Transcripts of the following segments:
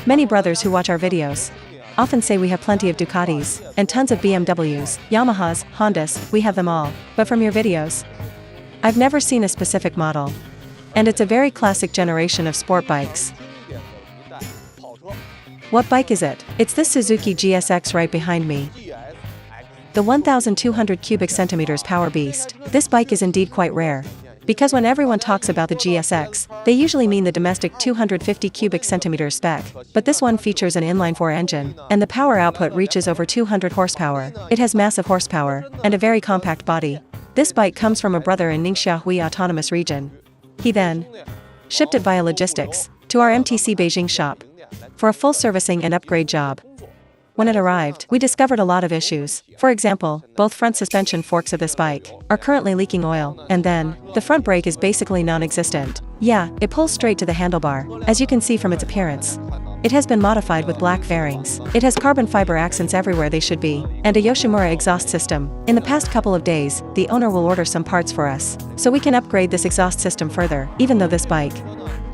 Many brothers who watch our videos often say we have plenty of Ducatis, and tons of BMWs, Yamahas, Hondas, we have them all. But from your videos, I've never seen a specific model. And it's a very classic generation of sport bikes. What bike is it? It's this Suzuki GSX right behind me. The 1,200 cubic centimeters power beast. This bike is indeed quite rare. Because when everyone talks about the GSX, they usually mean the domestic 250 cubic centimeters spec, but this one features an inline-four engine, and the power output reaches over 200 horsepower. It has massive horsepower, and a very compact body. This bike comes from a brother in Ningxia Autonomous Region. He then shipped it via logistics to our MTC Beijing shop for a full servicing and upgrade job. When it arrived, we discovered a lot of issues. For example, both front suspension forks of this bike are currently leaking oil, and then, the front brake is basically non-existent. Yeah, it pulls straight to the handlebar, as you can see from its appearance. It has been modified with black fairings. It has carbon fiber accents everywhere they should be, and a Yoshimura exhaust system. In the past couple of days, the owner will order some parts for us, so we can upgrade this exhaust system further. Even though this bike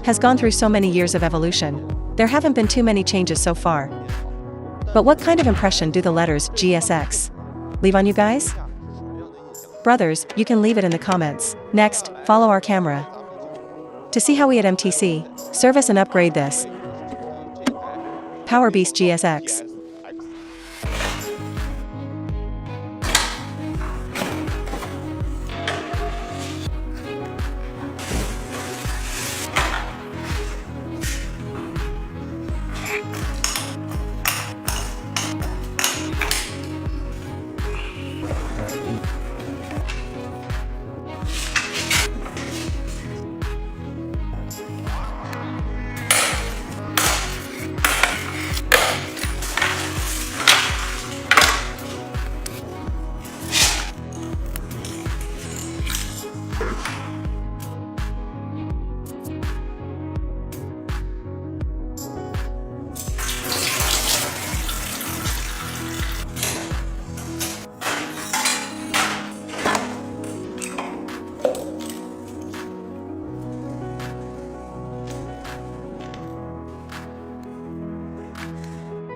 has gone through so many years of evolution, there haven't been too many changes so far. But what kind of impression do the letters GSX leave on you guys? Brothers, you can leave it in the comments. Next, follow our camera to see how we at MTC service and upgrade this Power Beast GSX.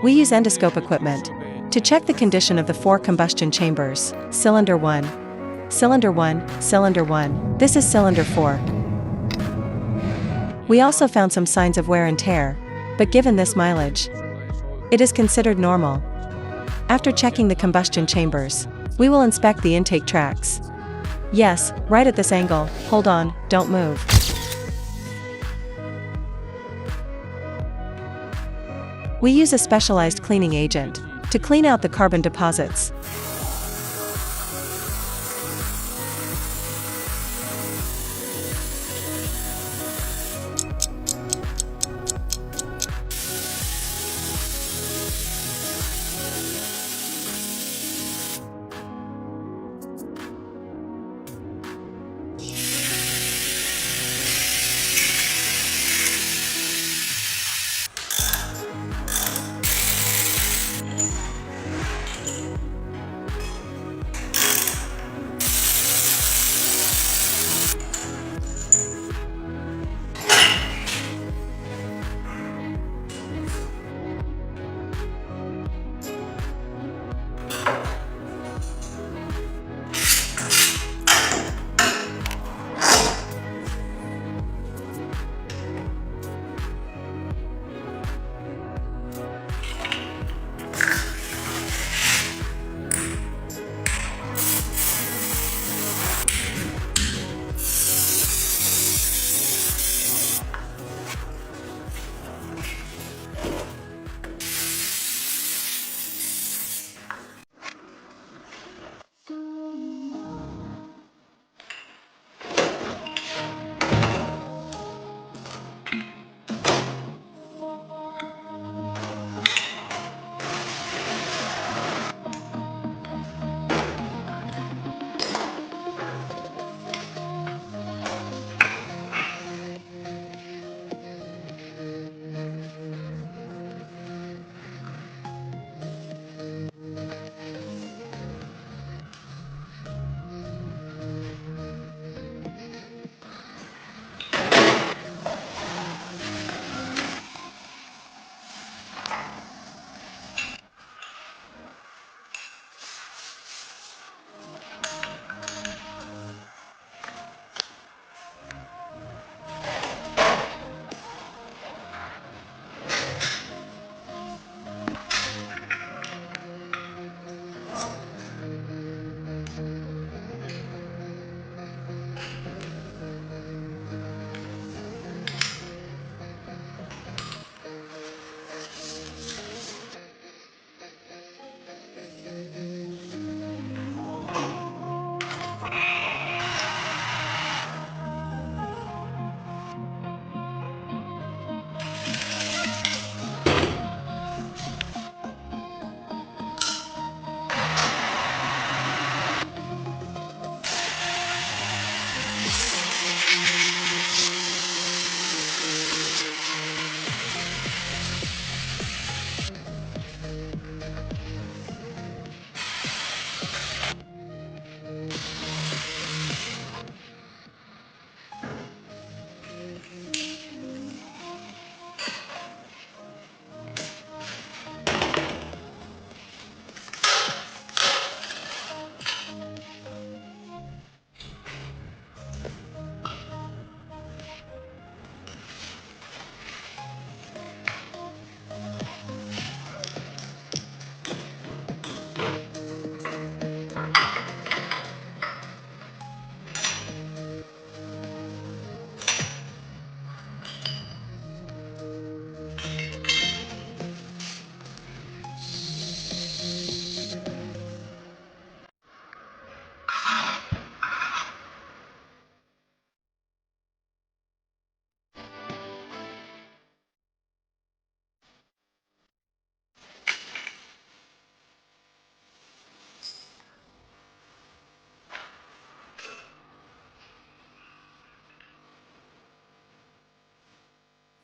We use endoscope equipment to check the condition of the 4 combustion chambers. Cylinder 1. Cylinder 1, Cylinder 1. This is Cylinder 4. We also found some signs of wear and tear, but given this mileage, it is considered normal. After checking the combustion chambers, we will inspect the intake tracks. Yes, right at this angle. Hold on, don't move. We use a specialized cleaning agent to clean out the carbon deposits.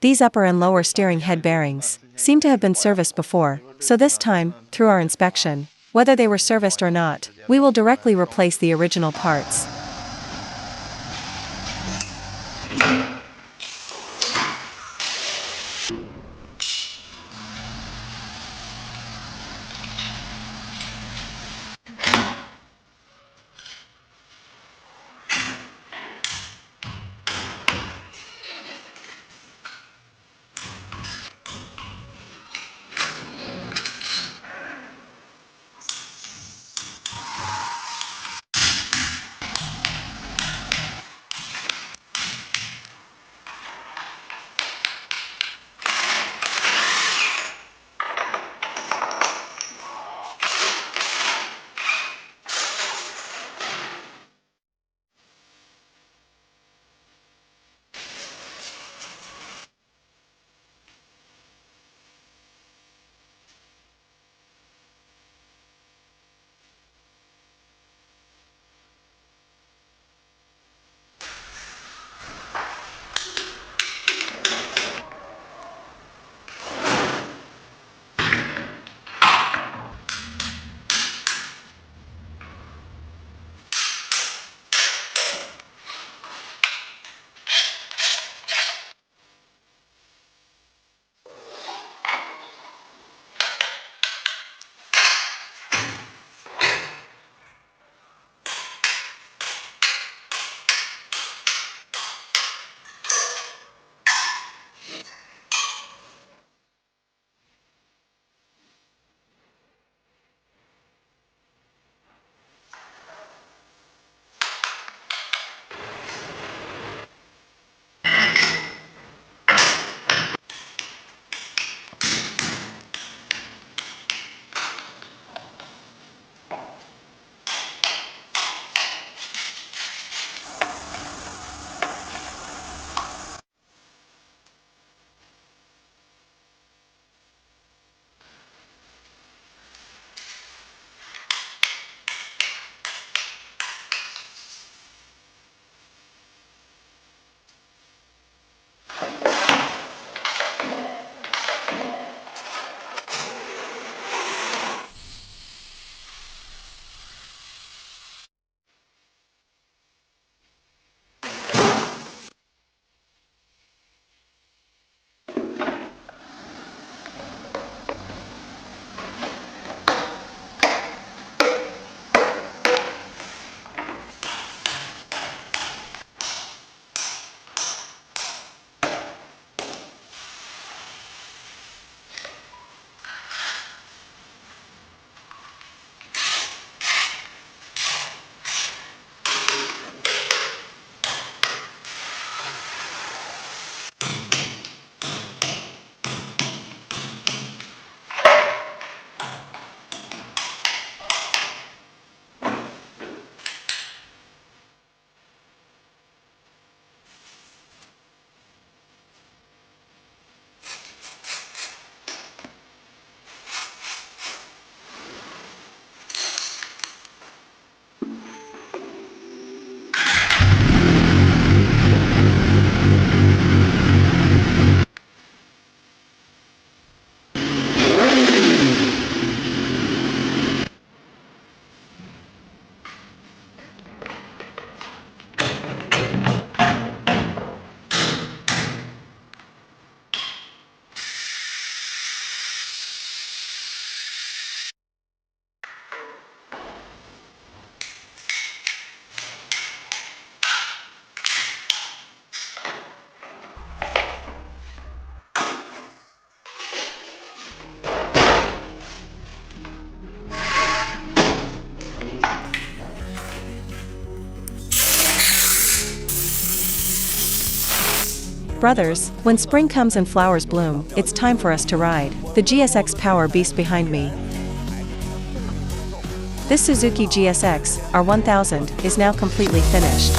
These upper and lower steering head bearings seem to have been serviced before, so this time, through our inspection, whether they were serviced or not, we will directly replace the original parts. Brothers, when spring comes and flowers bloom, it's time for us to ride the GSX Power Beast behind me. This Suzuki GSX-R1000 is now completely finished.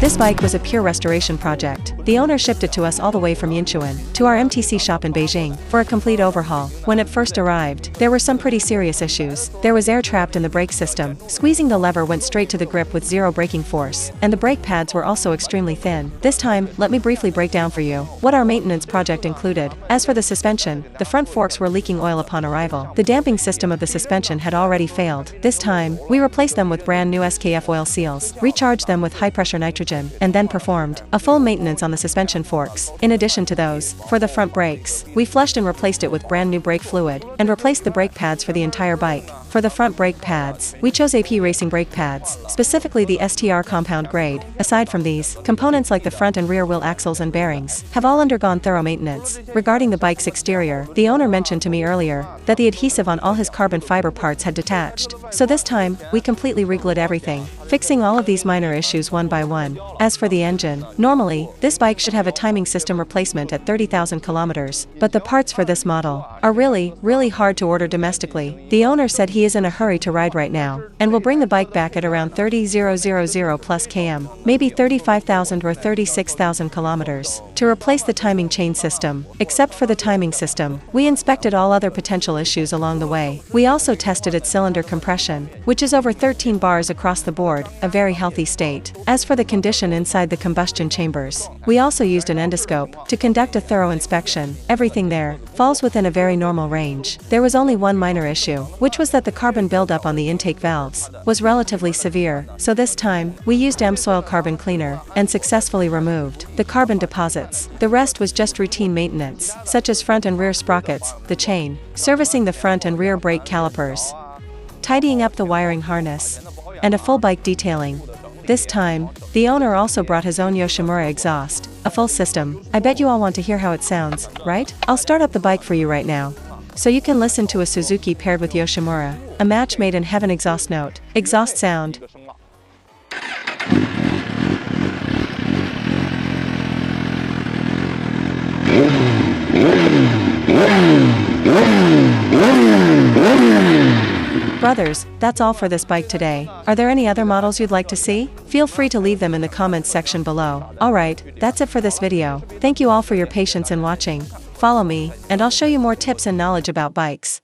This bike was a pure restoration project. The owner shipped it to us all the way from Yinchuan to our MTC shop in Beijing for a complete overhaul. When it first arrived, there were some pretty serious issues. There was air trapped in the brake system. Squeezing the lever went straight to the grip with zero braking force, and the brake pads were also extremely thin. This time, let me briefly break down for you what our maintenance project included. As for the suspension, the front forks were leaking oil upon arrival. The damping system of the suspension had already failed. This time, we replaced them with brand new SKF oil seals, recharged them with high-pressure nitrogen, and then performed a full maintenance on the suspension forks. In addition to those, for the front brakes, we flushed and replaced it with brand new brake fluid, and replaced the brake pads for the entire bike. For the front brake pads, we chose AP Racing brake pads, specifically the STR compound grade. Aside from these, components like the front and rear wheel axles and bearings have all undergone thorough maintenance. Regarding the bike's exterior, the owner mentioned to me earlier that the adhesive on all his carbon fiber parts had detached. So this time, we completely reglued everything, fixing all of these minor issues one by one. As for the engine, normally, this bike should have a timing system replacement at 30,000 kilometers, but the parts for this model are really hard to order domestically. The owner said he is in a hurry to ride right now, and will bring the bike back at around 30,000 plus km, maybe 35,000 or 36,000 kilometers, to replace the timing chain system. Except for the timing system, we inspected all other potential issues along the way. We also tested its cylinder compression, which is over 13 bars across the board, a very healthy state. As for the condition inside the combustion chambers, we also used an endoscope to conduct a thorough inspection. Everything there falls within a very normal range. There was only one minor issue, which was that the carbon buildup on the intake valves was relatively severe, so this time, we used M-Soil carbon cleaner and successfully removed the carbon deposits. The rest was just routine maintenance, such as front and rear sprockets, the chain, servicing the front and rear brake calipers, tidying up the wiring harness, and a full bike detailing. This time, the owner also brought his own Yoshimura exhaust, a full system. I bet you all want to hear how it sounds, right? I'll start up the bike for you right now, so you can listen to a Suzuki paired with Yoshimura, a match made in heaven. Exhaust note. Exhaust sound. Brothers, that's all for this bike today. Are there any other models you'd like to see? Feel free to leave them in the comments section below. Alright, that's it for this video. Thank you all for your patience in watching. Follow me, and I'll show you more tips and knowledge about bikes.